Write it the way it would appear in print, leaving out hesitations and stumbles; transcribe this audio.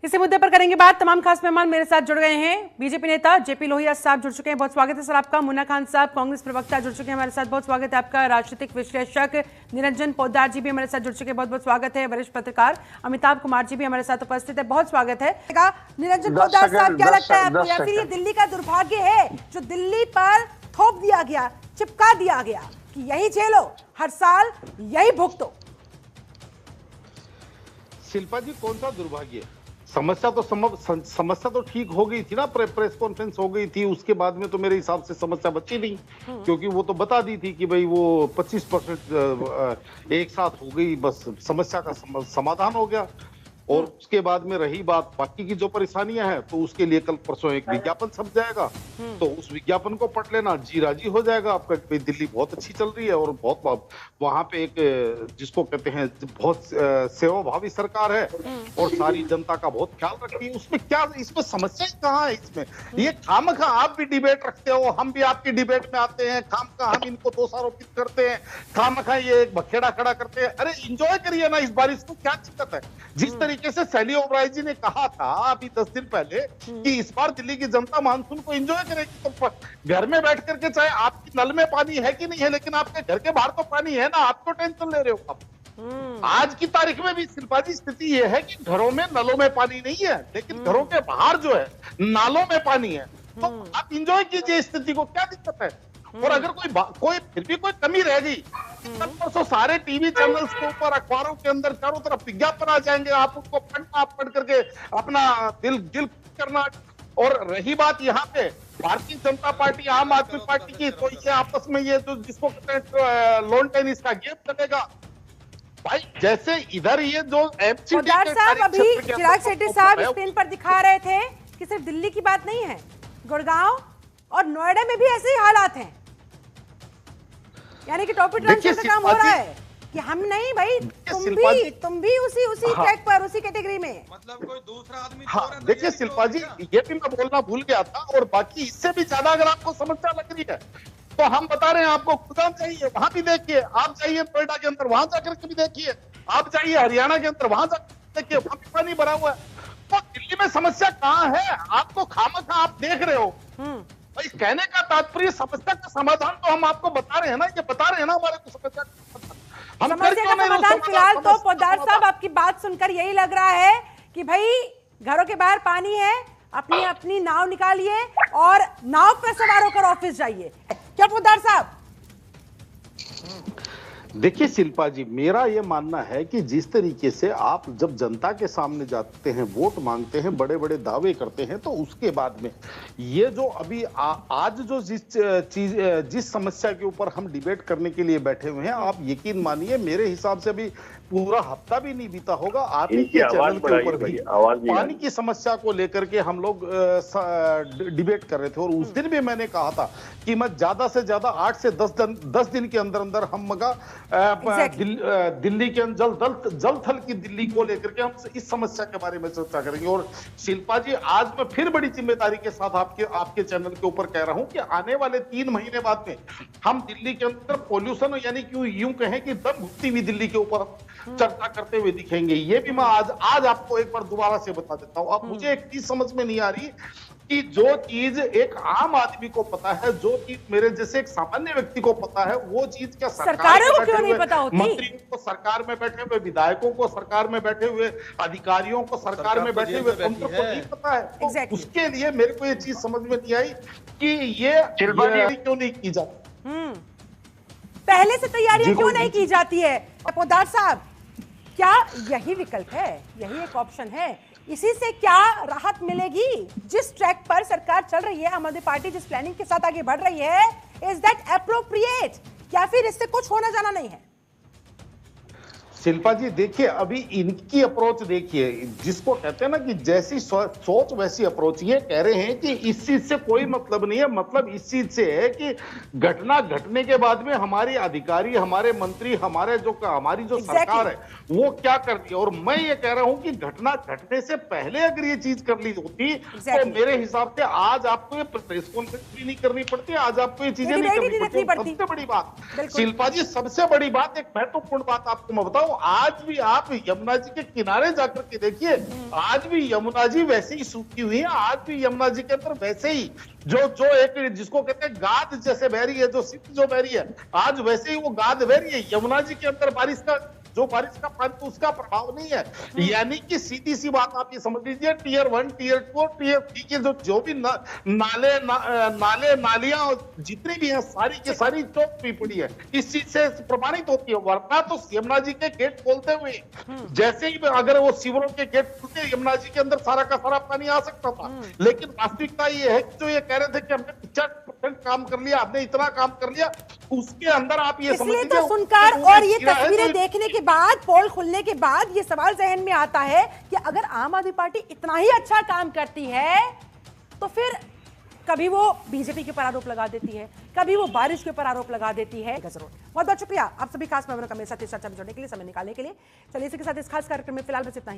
इसी मुद्दे पर करेंगे बात। तमाम खास मेहमान मेरे साथ जुड़ गए हैं। बीजेपी नेता जेपी लोहिया साहब जुड़ चुके हैं, बहुत स्वागत है सर आपका। मुन्ना खान साहब कांग्रेस प्रवक्ता जुड़ चुके हैं हमारे साथ, बहुत स्वागत है आपका। राजनीतिक विश्लेषक निरंजन पोद्दार जी भी हमारे साथ जुड़ चुके हैं, बहुत बहुत स्वागत है। वरिष्ठ पत्रकार अमिताभ कुमार जी भी हमारे साथ उपस्थित है, बहुत स्वागत है। निरंजन पोद्दार साहब, क्या लगता है आपको, या फिर ये दिल्ली का दुर्भाग्य है जो दिल्ली पर थोप दिया गया, चिपका दिया गया कि यही झेलो, हर साल यही भुगतो? शिल्पा जी, कौन सा दुर्भाग्य? समस्या तो ठीक हो गई थी ना, प्रेस कॉन्फ्रेंस हो गई थी, उसके बाद में तो मेरे हिसाब से समस्या बची नहीं, क्योंकि वो तो बता दी थी कि भाई वो 25% एक साथ हो गई, बस समस्या का समाधान हो गया। और उसके बाद में रही बात बाकी की जो परेशानियां हैं, तो उसके लिए कल परसों एक विज्ञापन छप जाएगा, तो उस विज्ञापन को पढ़ लेना, जी राजी हो जाएगा आपका। दिल्ली बहुत अच्छी चल रही है और बहुत वहां पे एक जिसको कहते हैं बहुत सेवाभावी सरकार है और सारी जनता का बहुत ख्याल रखती है। उसमें क्या, इसमें समस्या कहाँ है? इसमें ये खामखा आप भी डिबेट रखते हो, हम भी आपकी डिबेट में आते हैं, खामखा हम इनको दोषारोपित करते हैं, खामखा ये एक बखेड़ा खड़ा करते हैं। अरे एंजॉय करिए ना इस बारिश को, क्या दिक्कत है? जिस तरीके से सैली ओबराय जी ने कहा था अभी 10 दिन पहले कि इस बार दिल्ली की जनता मानसून को एंजॉय करेगी, तो घर में बैठ करके, चाहे आपकी नल में पानी है कि नहीं है, लेकिन आपके घर के बाहर तो पानी है ना, आप तो टेंशन ले रहे हो आप। आज की तारीख में भी शिल्पा जी स्थिति ये है कि घरों में नलों में पानी नहीं है, लेकिन घरों के बाहर जो है नालों में पानी है, तो आप एंजॉय कीजिए स्थिति को, क्या दिक्कत है? और अगर कोई फिर भी कोई कमी रह गई, तो सारे टीवी चैनल्स के ऊपर, अखबारों के अंदर चारों तरफ विज्ञापन आ जाएंगे, आप उसको पढ़ करके अपना दिल करना। और रही बात यहाँ पे भारतीय जनता पार्टी आम आदमी पार्टी की, तो ये आपस में ये जो जिसको कहते हैं लॉन टेनिस का गेम चलेगा भाई। जैसे इधर ये जो पोद्दार साहब, अभी चिराग शेट्टी साहब स्क्रीन पर दिखा रहे थे कि सिर्फ दिल्ली की बात नहीं है, गुड़गांव और नोएडा में भी ऐसे ही हालात हैं, यानी कि टॉपिक ट्रांसफर का काम हो रहा है कि हम नहीं भाई, तुम भी उसी ट्रैक पर, उसी कैटेगरी में, मतलब कोई दूसरा आदमी। हाँ देखिए शिल्पा जी, ये भी मैं बोलना भूल गया था। और बाकी इससे भी ज्यादा अगर आपको समस्या लग रही है तो हम बता रहे हैं, आपको खुदाम चाहिए वहां भी देखिए, आप जाइए नोएडा के अंदर, वहां जाकर के भी देखिए, आप जाइए हरियाणा के अंदर, वहां जाकर देखिए, वहां भी पानी भरा हुआ है। तो दिल्ली में समस्या कहाँ है? आपको खामखा आप देख रहे हो। भाई कहने का तात्पर्य, समस्या का समाधान तो हम आपको बता रहे हैं ना, ये बता रहे हैं ना हमारे को समस्या का समाधान। फिलहाल तो पोद्दार साहब आपकी बात सुनकर यही लग रहा है कि भाई घरों के बाहर पानी है, अपनी अपनी नाव निकालिए और नाव पर सवार होकर ऑफिस जाइए, क्या पोद्दार साहब? देखिए शिल्पा जी, मेरा ये मानना है कि जिस तरीके से आप जब जनता के सामने जाते हैं, वोट मांगते हैं, बड़े बड़े दावे करते हैं, तो उसके बाद में ये जो अभी आज जो जिस समस्या के ऊपर हम डिबेट करने के लिए बैठे हुए हैं, आप यकीन मानिए मेरे हिसाब से अभी पूरा हफ्ता भी नहीं बीता होगा, आप ही के चैनल के ऊपर भी पानी की समस्या को लेकर के हम लोग डिबेट कर रहे थे। और उस दिन भी मैंने कहा था कि मैं ज्यादा से ज्यादा 8 से 10 दिन के अंदर अंदर हम दिल्ली के जल थल की दिल्ली को लेकर के हम इस समस्या के बारे में चर्चा करेंगे। और शिल्पा जी, आज मैं फिर बड़ी जिम्मेदारी के साथ आपके चैनल के ऊपर कह रहा हूं कि आने वाले 3 महीने बाद में हम दिल्ली के अंदर पॉल्यूशन, यानी कि यूं कहें कि दम घुटती हुई दिल्ली के ऊपर चर्चा करते हुए दिखेंगे। ये भी मैं आज आपको एक बार दोबारा से बता देता हूं। अब मुझे एक चीज समझ में नहीं आ रही कि जो चीज एक आम आदमी को पता है, जो चीज मेरे जैसे एक सामान्य व्यक्ति को पता है, वो चीज क्या सरकारों को क्यों नहीं पता होती? मंत्रियों को सरकार में बैठे हुए, विधायकों को सरकार में बैठे हुए, अधिकारियों को सरकार में बैठे हुए तंत्र को नहीं पता है। तो उसके लिए मेरे को ये चीज समझ में नहीं आई कि ये क्यों नहीं की जाती, पहले से तैयारियां क्यों नहीं की जाती है? पोद्दार साहब, क्या यही विकल्प है, यही एक ऑप्शन है? इसी से क्या राहत मिलेगी? जिस ट्रैक पर सरकार चल रही है, आम आदमी पार्टी जिस प्लानिंग के साथ आगे बढ़ रही है, इज दैट एप्रोप्रिएट, या फिर इससे कुछ होना जाना नहीं है? शिल्पा जी देखिए, अभी इनकी अप्रोच देखिए, जिसको कहते हैं ना कि जैसी सोच वैसी अप्रोच। ये कह रहे हैं कि इस चीज से कोई मतलब नहीं है, मतलब इस चीज से है कि घटना घटने के बाद में हमारे अधिकारी, हमारे मंत्री, हमारी जो सरकार है वो क्या करती है। और मैं ये कह रहा हूं कि घटना घटने से पहले अगर ये चीज कर ली होती तो मेरे हिसाब से आज आपको ये प्रेस कॉन्फ्रेंस भी नहीं करनी पड़ती, आज आपको ये चीजें नहीं करनी पड़ती। सबसे बड़ी बात शिल्पा जी, सबसे बड़ी बात, एक महत्वपूर्ण बात आपको मैं बताऊं, आज भी आप यमुना जी के किनारे जाकर के देखिए, आज भी यमुना जी वैसे ही सूखी हुई है, आज भी यमुना जी के अंदर वैसे ही जो एक जिसको कहते हैं गाद जैसे बह रही है, जो सिंध जो बह रही है, आज वैसे ही वो गाद बह रही है। यमुना जी के अंदर बारिश का पानी उसका प्रभाव नहीं है। यानी कि सीधी सी बात आप ये समझ लीजिए, टियर 1, टियर 2 और टियर 3 के जो भी नाले नालियां जितनी भी हैं, सारी की सारी चौक हुई पड़ी है। इस चीज से प्रमाणित होती है। वरना तो यमुना जी के गेट खोलते हुए जैसे ही अगर वो शिवरों के गेट खुलते, यमुना जी के अंदर सारा का सारा पानी आ सकता था। लेकिन वास्तविकता ये है कि जो ये कह रहे थे कि हमने 50% काम कर लिया, हमने इतना काम कर लिया, उसके अंदर आप ये समझ इसलिए लीजिए तो सुनकर और ये गिरा है, तस्वीरें तो देखने के बाद, पोल खुलने के बाद ये सवाल जहन में आता है कि अगर आम आदमी पार्टी इतना ही अच्छा काम करती है तो फिर कभी वो बीजेपी के ऊपर आरोप लगा देती है, कभी वो बारिश के ऊपर आरोप लगा देती है। जरूर बहुत बहुत शुक्रिया आप सभी खास मेहमानों का मेरे साथ इस चर्चा में जुड़ने के लिए, समय निकालने के लिए। चलिए इसी के साथ इस खास कार्यक्रम में फिलहाल बस इतना ही।